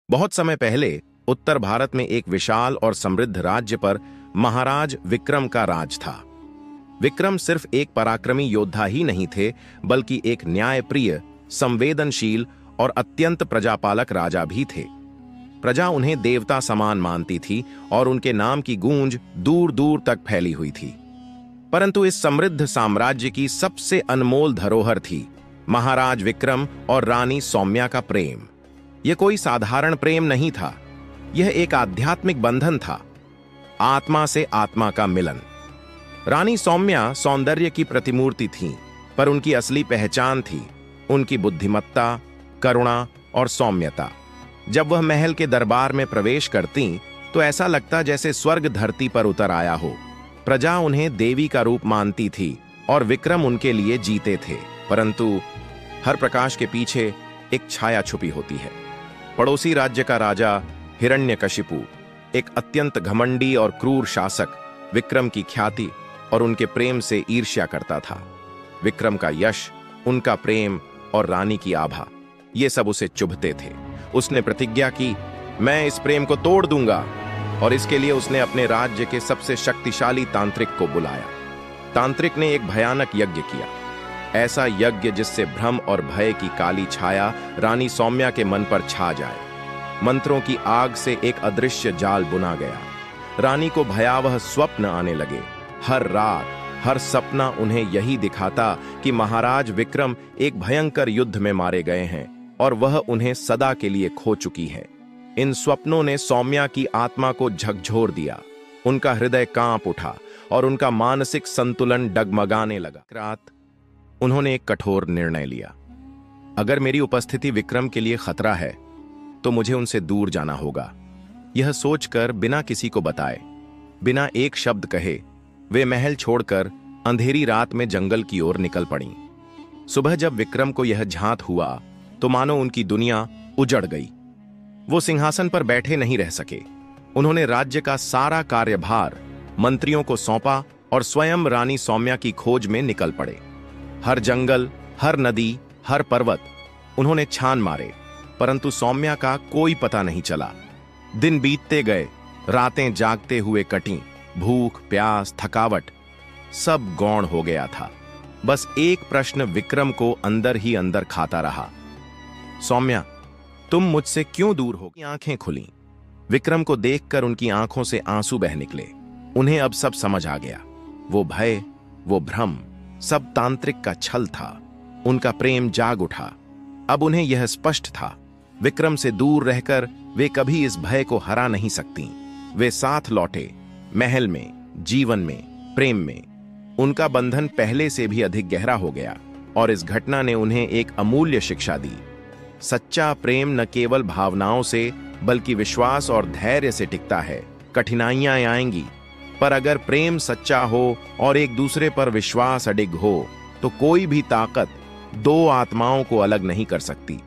बहुत समय पहले उत्तर भारत में एक विशाल और समृद्ध राज्य पर महाराज विक्रम का राज था। विक्रम सिर्फ एक पराक्रमी योद्धा ही नहीं थे, बल्कि एक न्यायप्रिय, संवेदनशील और अत्यंत प्रजापालक राजा भी थे। प्रजा उन्हें देवता समान मानती थी और उनके नाम की गूंज दूर दूर तक फैली हुई थी। परंतु इस समृद्ध साम्राज्य की सबसे अनमोल धरोहर थी महाराज विक्रम और रानी सौम्या का प्रेम। यह कोई साधारण प्रेम नहीं था, यह एक आध्यात्मिक बंधन था, आत्मा से आत्मा का मिलन। रानी सौम्या सौंदर्य की प्रतिमूर्ति थीं, पर उनकी असली पहचान थी उनकी बुद्धिमत्ता, करुणा और सौम्यता। जब वह महल के दरबार में प्रवेश करती तो ऐसा लगता जैसे स्वर्ग धरती पर उतर आया हो। प्रजा उन्हें देवी का रूप मानती थी और विक्रम उनके लिए जीते थे। परंतु हर प्रकाश के पीछे एक छाया छुपी होती है। पड़ोसी राज्य का राजा हिरण्यकशिपु, एक अत्यंत घमंडी और क्रूर शासक, विक्रम की ख्याति और उनके प्रेम से ईर्ष्या करता था। विक्रम का यश, उनका प्रेम और रानी की आभा, ये सब उसे चुभते थे। उसने प्रतिज्ञा की, मैं इस प्रेम को तोड़ दूंगा, और इसके लिए उसने अपने राज्य के सबसे शक्तिशाली तांत्रिक को बुलाया। तांत्रिक ने एक भयानक यज्ञ किया, ऐसा यज्ञ जिससे भ्रम और भय की काली छाया रानी सौम्या के मन पर छा जाए। मंत्रों की आग से एक अदृश्य जाल बुना गया। रानी को भयावह स्वप्न आने लगे। हर रात, हर सपना उन्हें यही दिखाता कि महाराज विक्रम एक भयंकर युद्ध में मारे गए हैं और वह उन्हें सदा के लिए खो चुकी है। इन स्वप्नों ने सौम्या की आत्मा को झकझोर दिया। उनका हृदय कांप उठा और उनका मानसिक संतुलन डगमगाने लगा। रात उन्होंने एक कठोर निर्णय लिया। अगर मेरी उपस्थिति विक्रम के लिए खतरा है तो मुझे उनसे दूर जाना होगा। यह सोचकर बिना किसी को बताए, बिना एक शब्द कहे, वे महल छोड़कर अंधेरी रात में जंगल की ओर निकल पड़ी। सुबह जब विक्रम को यह झांत हुआ तो मानो उनकी दुनिया उजड़ गई। वो सिंहासन पर बैठे नहीं रह सके। उन्होंने राज्य का सारा कार्यभार मंत्रियों को सौंपा और स्वयं रानी सौम्या की खोज में निकल पड़े। हर जंगल, हर नदी, हर पर्वत उन्होंने छान मारे, परंतु सौम्या का कोई पता नहीं चला। दिन बीतते गए, रातें जागते हुए कटीं। भूख, प्यास, थकावट सब गौण हो गया था। बस एक प्रश्न विक्रम को अंदर ही अंदर खाता रहा, सौम्या, तुम मुझसे क्यों दूर हो? आंखें खुलीं। विक्रम को देखकर उनकी आंखों से आंसू बह निकले। उन्हें अब सब समझ आ गया। वो भय, वो भ्रम, सब तांत्रिक का छल था। उनका प्रेम जाग उठा। अब उन्हें यह स्पष्ट था, विक्रम से दूर रहकर वे कभी इस भय को हरा नहीं सकती। वे साथ लौटे, महल में, जीवन में, प्रेम में। उनका बंधन पहले से भी अधिक गहरा हो गया और इस घटना ने उन्हें एक अमूल्य शिक्षा दी। सच्चा प्रेम न केवल भावनाओं से बल्कि विश्वास और धैर्य से टिकता है। कठिनाइयां आएंगी, पर अगर प्रेम सच्चा हो और एक दूसरे पर विश्वास अडिग हो तो कोई भी ताकत दो आत्माओं को अलग नहीं कर सकती।